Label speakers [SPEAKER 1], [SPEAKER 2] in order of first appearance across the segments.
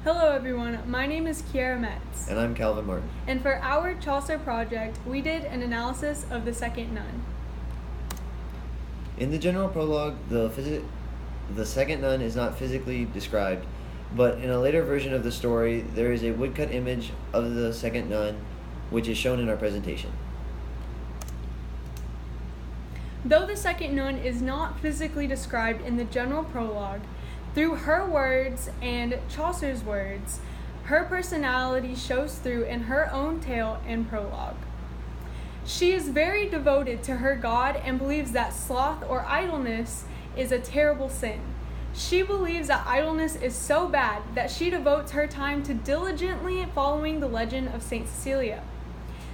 [SPEAKER 1] Hello everyone, my name is Kiera Metz.
[SPEAKER 2] And I'm Kalvin Martin.
[SPEAKER 1] And for our Chaucer project, we did an analysis of the second nun.
[SPEAKER 2] In the general prologue, the second nun is not physically described, but in a later version of the story, there is a woodcut image of the second nun, which is shown in our presentation.
[SPEAKER 1] Though the second nun is not physically described in the general prologue, through her words and Chaucer's words, her personality shows through in her own tale and prologue. She is very devoted to her God and believes that sloth or idleness is a terrible sin. She believes that idleness is so bad that she devotes her time to diligently following the legend of Saint Cecilia.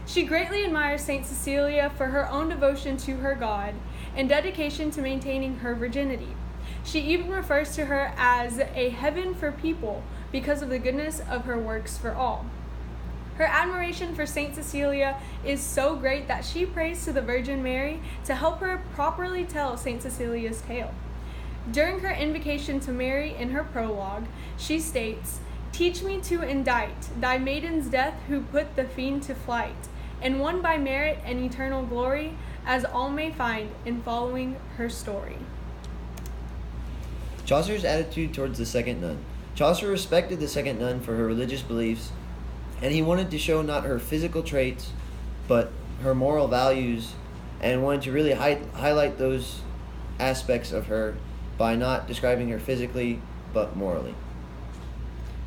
[SPEAKER 1] She greatly admires Saint Cecilia for her own devotion to her God and dedication to maintaining her virginity. She even refers to her as a heaven for people because of the goodness of her works for all. Her admiration for Saint Cecilia is so great that she prays to the Virgin Mary to help her properly tell Saint Cecilia's tale. During her invocation to Mary in her prologue, she states, "Teach me to indite thy maiden's death who put the fiend to flight, and won by merit and eternal glory, as all may find in following her story."
[SPEAKER 2] Chaucer's attitude towards the second nun. Chaucer respected the second nun for her religious beliefs, and he wanted to show not her physical traits, but her moral values, and wanted to really highlight those aspects of her by not describing her physically, but morally.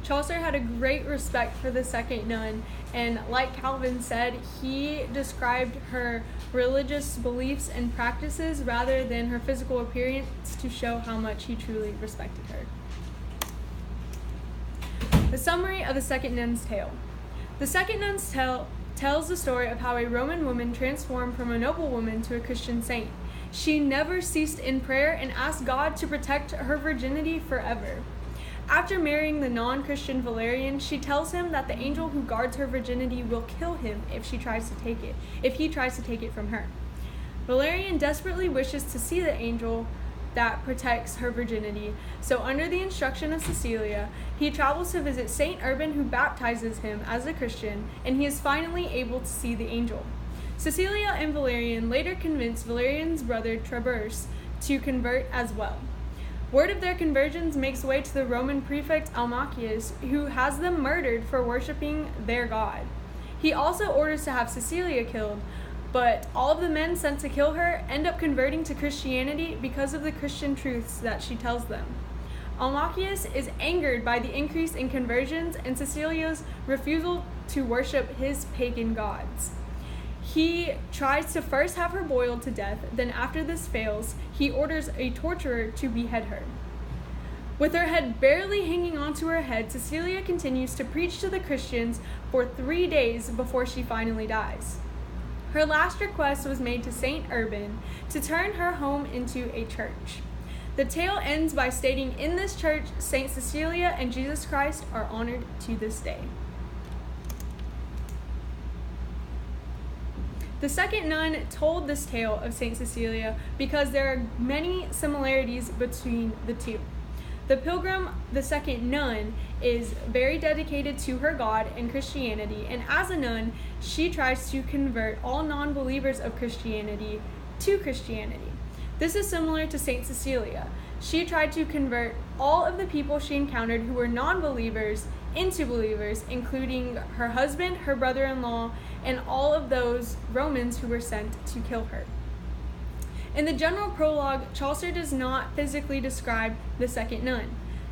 [SPEAKER 1] Chaucer had a great respect for the second nun, and like Kalvin said, he described her religious beliefs and practices rather than her physical appearance to show how much he truly respected her. The summary of the second nun's tale. The second nun's tale tells the story of how a Roman woman transformed from a noble woman to a Christian saint. She never ceased in prayer and asked God to protect her virginity forever. After marrying the non-Christian Valerian, she tells him that the angel who guards her virginity will kill him if he tries to take it from her. Valerian desperately wishes to see the angel that protects her virginity, so under the instruction of Cecilia, he travels to visit Saint Urban, who baptizes him as a Christian, and he is finally able to see the angel. Cecilia and Valerian later convince Valerian's brother Traverse to convert as well. Word of their conversions makes way to the Roman prefect Almachius, who has them murdered for worshiping their god. He also orders to have Cecilia killed, but all of the men sent to kill her end up converting to Christianity because of the Christian truths that she tells them. Almachius is angered by the increase in conversions and Cecilia's refusal to worship his pagan gods. He tries to first have her boiled to death, then after this fails, he orders a torturer to behead her. With her head barely hanging onto her head, Cecilia continues to preach to the Christians for 3 days before she finally dies. Her last request was made to Saint Urban to turn her home into a church. The tale ends by stating, in this church, Saint Cecilia and Jesus Christ are honored to this day. The second nun told this tale of Saint Cecilia because there are many similarities between the two. The pilgrim, the second nun, is very dedicated to her God and Christianity, and as a nun, she tries to convert all non-believers of Christianity to Christianity. This is similar to Saint Cecilia. She tried to convert all of the people she encountered who were non-believers into believers, including her husband, her brother-in-law, and all of those Romans who were sent to kill her. In the general prologue, Chaucer does not physically describe the second nun.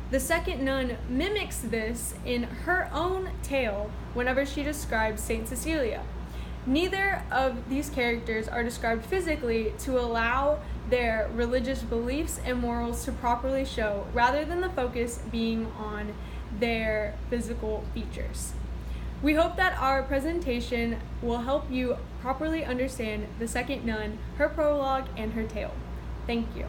[SPEAKER 1] The second nun mimics this in her own tale whenever she describes Saint Cecilia. Neither of these characters are described physically to allow their religious beliefs and morals to properly show, rather than the focus being on their physical features. We hope that our presentation will help you properly understand the second nun, her prologue, and her tale. Thank you.